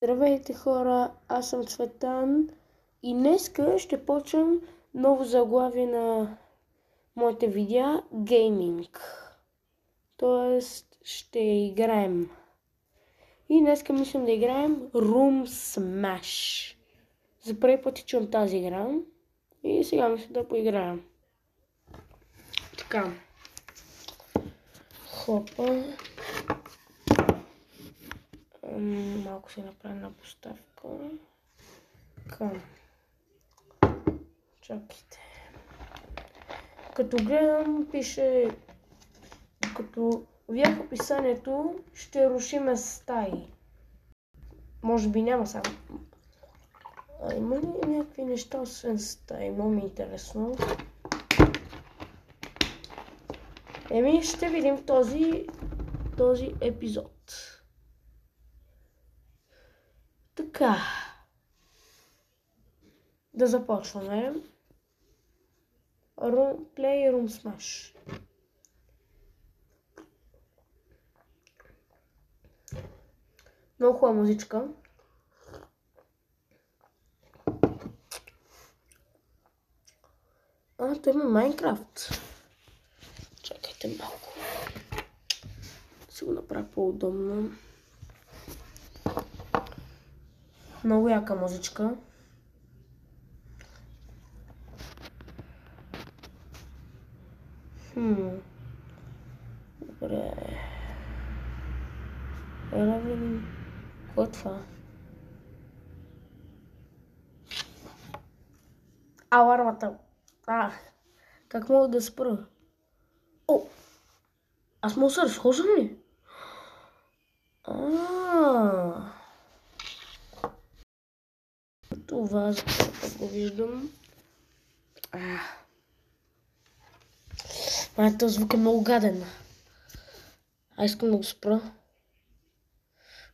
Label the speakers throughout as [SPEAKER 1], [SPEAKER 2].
[SPEAKER 1] Здравейте хора, аз съм Цветан и днеска ще почвам ново заглавие на моите видеа – гейминг. Тоест ще играем. И днеска мислям да играем Room Smash. За първи път чувам тази игра и сега мисля да поиграем. Така. Хопа. Малко се направи на поставка. Така. Чакайте. Като гледам, пише, като видях описанието, ще рушиме стаи. Може би няма само. Има ли някакви неща освен стаи? Много ми е интересно. Ще видим в този епизод. Така. Да започваме. Play Room Smash. Много хубава музичка. Той има Майнкрафт. Чакайте малко. Ще го направя по-удобно. Много яка музичка. Добре. Да видим. Какво е това? Алармата. Как мога да спра? Аз мога да се разхождам ли? Това за първ го виждам. Този звук е много гаден. Искам да го спра.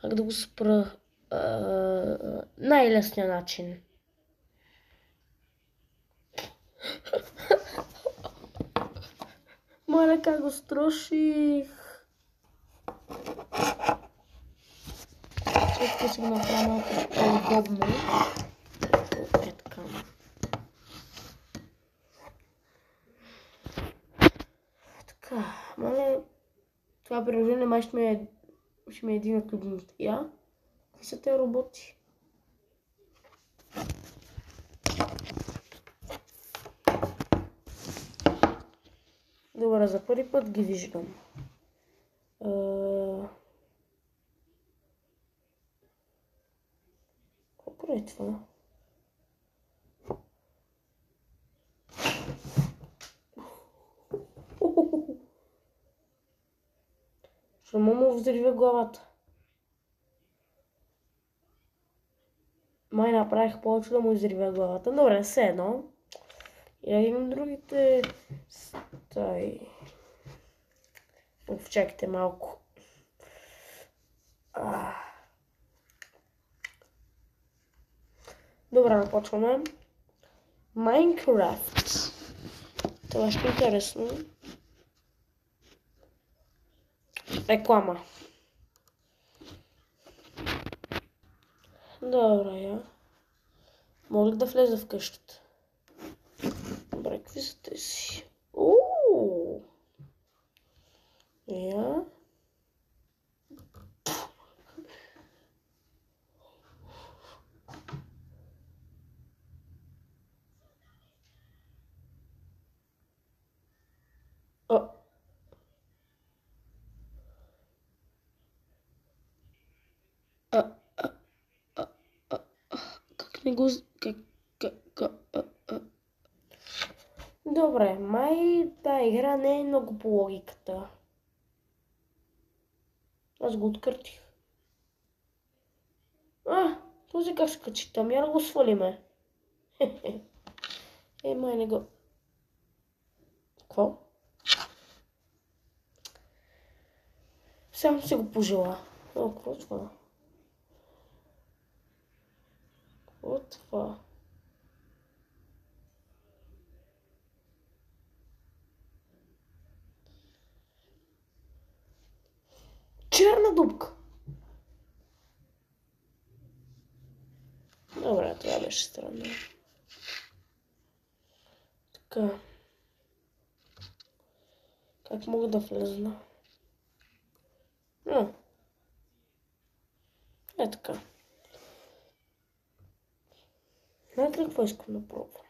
[SPEAKER 1] Как да го спра? Най-лесният начин. Моля, как го строших. Чакай си го направя малко по-удобно. Е така. Така, моля, това приложение май ще ми е един от любимите. Какви са те роботи? Добре, за първи път ги виждам. Какво е това? Ще му взривя главата. Май направих повече да му изривя главата. Добре, все едно. И да видим другите стаи. Чакайте малко. Добре, започваме. Майнкрафт. Това ще е интересно. Реклама. Добре, мога ли да влеза в къщата? Добре, какви са тези? Как не го... Добре, май тази игра не е много по логиката. Аз го откъртих. Този как се качи там, я да го свалиме. Май не го... Какво? Сам си го пожела. Какво е това? Какво е това? Черна дупка. Добре, това беше странно. Така. Как мога да влезна? Е така. Знаете ли какво искам да пробвам?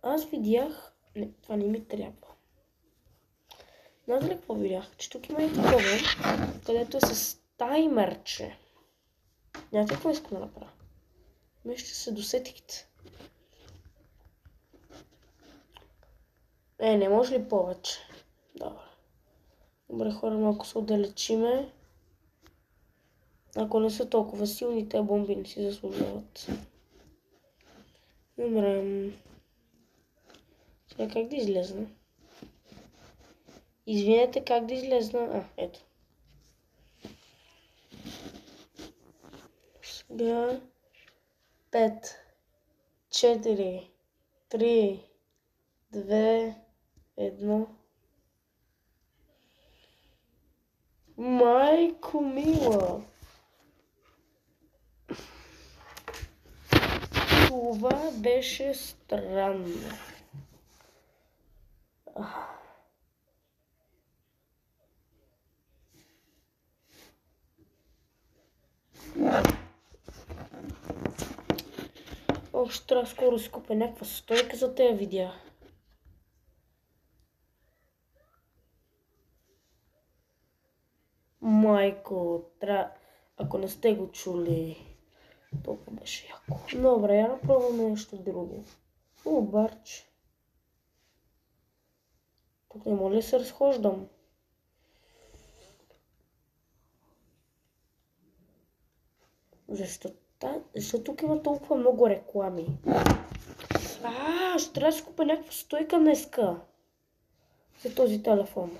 [SPEAKER 1] Аз видях... Не, това не ми трябва. Знаете ли какво видях? Че тук има и такова, където е с таймерче. Знаете ли какво искам да направя? Ще се досетихте. Не може ли повече? Добре, хора, малко се отдалечиме. Ако не са толкова силни, те бомби не си заслужават. Добре. Сега как да излезна? Извинете, как да излезна? Ето. Сега 5, 4, 3, 2, 1. Майко мила! Това беше странно. Ще трябва скоро да си купя някаква стойка за тези видеа. Майко, ако не сте го чули, толкова беше яко. Добре, я направим нещо друго. Барче. Тук не мога ли се разхождам? Защо тук има толкова много реклами? Ще трябва да си купя някаква стойка днеска за този телефон.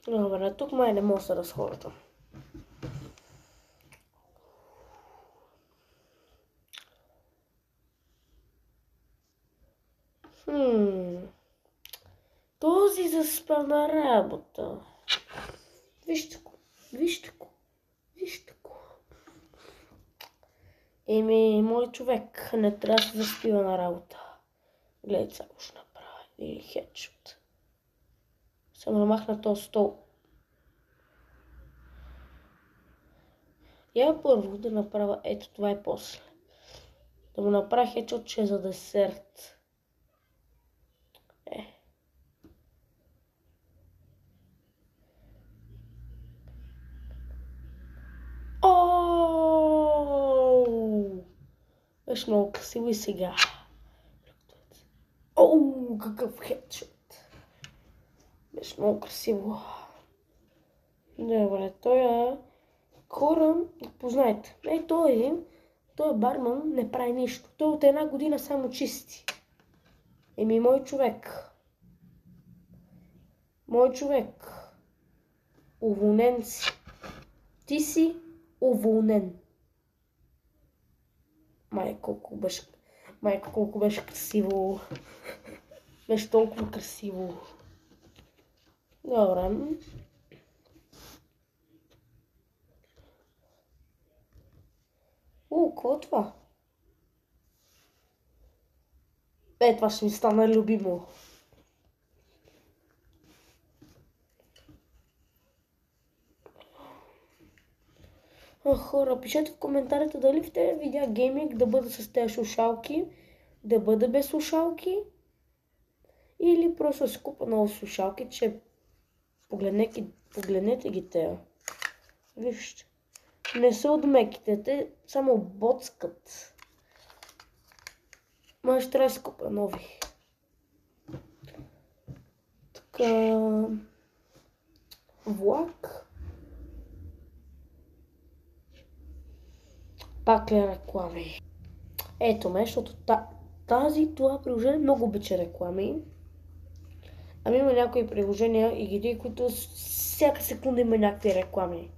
[SPEAKER 1] Добре, тук май не мога да се разхождам. Този заспа на работа. Вижте го. Мой човек не трябва да се заспива на работа. Гледайте, сега го ще направя. Или хедшот. Съм намахна този стол. Я първо да направя ето това и после. Да му направя хедшот, че е за десерт. Беше много красиво и сега. Какъв хедшот. Беше много красиво. Добре, той хора, познайте. Той барман не прави нищо. Той от една година само чисти. Мой човек. Уволнен си. Ти си уволнен. Майко, колко беше красиво. Беше толкова красиво. Добре. Какво е това? Това ще ми стана любимо. Хора, пишете в коментарите дали в тези видеа гейминг да бъда с тези слушалки, да бъда без слушалки или просто да си купа нови слушалки, че погледнете ги тея. Вижте, не са от меките, те само боцкат. Може трябва да си купа нови. Така... Влак. Пак ли реклами? Ето ме, защото това приложение много обича реклами. Има някои приложения и игри, които всяка секунда има някакви реклами.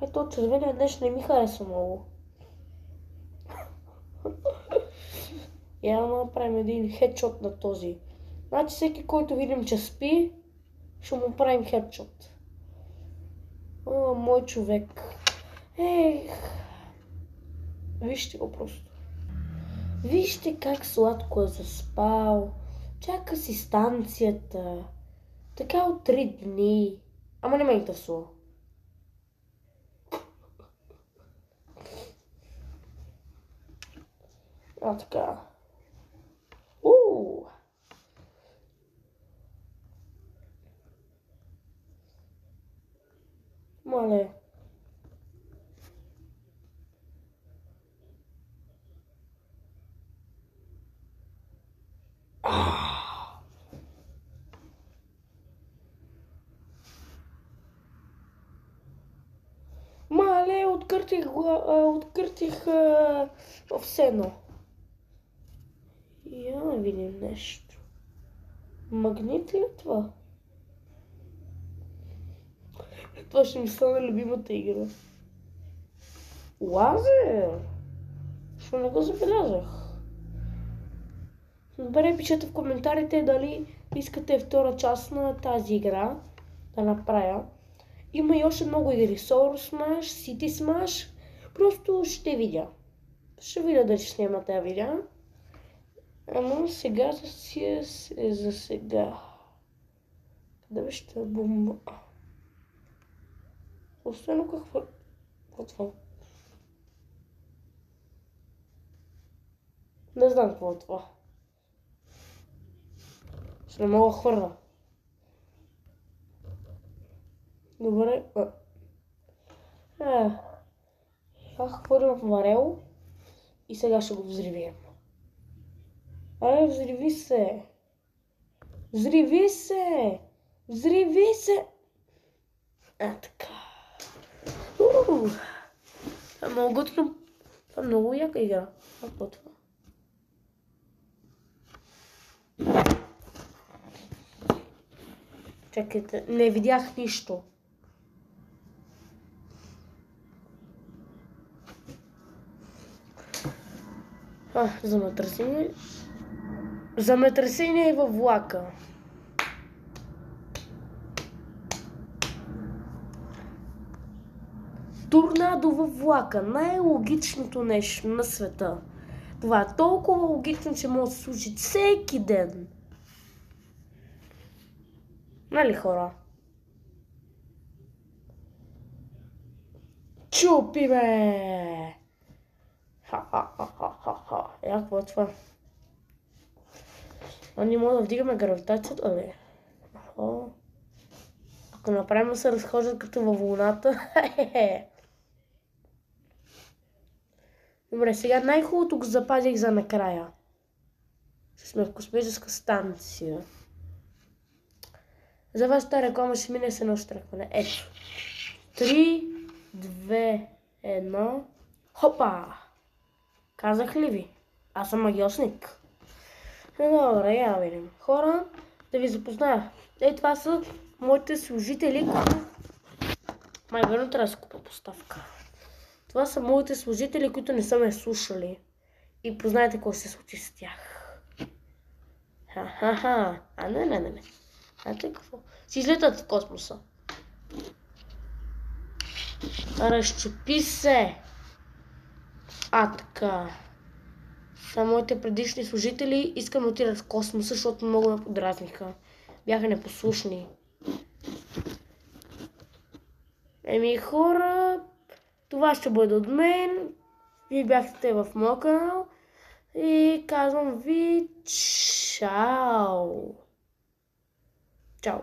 [SPEAKER 1] Ето червения днес не ми хареса много. Я да направим един хедшот на този. Значи всеки, който видим, че спи, ще му правим хедшот. О, мой човек. Вижте го просто. Вижте как сладко е заспал. Чака си станцията. Така от 3 дни. Ама не ме интересува. Така. Мале. Мале, откъртих в сено. Я да видим нещо. Магнит ли е това? Това ще ми стане любимата игра. Лазер? Що не го забелязах? Добре, пишете в коментарите дали искате втора част на тази игра да направя. Има и още много игри. Solar Smash, City Smash. Просто ще видя. Ще видя дали ще снимам тази видео. Ама сега си е за сега. Къде беше тази бомба? Освен какво е това? Не знам какво е това. Ще не мога да хвърля. Добре. Аз хвърлям в варел и сега ще го взривим. Взриви се! Взриви се! Взриви се! Така. Това е много готино. Това е много яка игра. Какво е това? Чакайте, не видях нищо. Земетресение. Земетресение във влака. Торнадо във влака. Най-логичното нещо на света. Това е толкова логично, че може да се случи всеки ден. Нали, хора? Чупи ме! Ха-ха-ха-ха-ха. Какво е това? Не мога да вдигаме гравитацията, ли? Ако направим да се разхождат като във луната. Добре, сега най-хубавото го запазих за накрая. Ще сме в космическа станция. За вас тази реклама ще мине с едно штракване. Ето. 3, 2, 1. Хопа! Казах ли ви? Аз съм магиосник. Добре, я видим. Хора, да ви запозная. Това са моите служители, които... Верно трябва да си купа поставка. Това са моите служители, които не са ме слушали. И познаете какво ще се случи с тях. Ха-ха-ха. Не. Знаете какво? Си излетат в космоса. Разчупи се. Така. Са моите предишни служители искам да отидат в космоса, защото много ме подразниха. Бяха непослушни. Хора, това ще бъде от мен. Вие бяхте в моя канал. И казвам ви чао. Чао.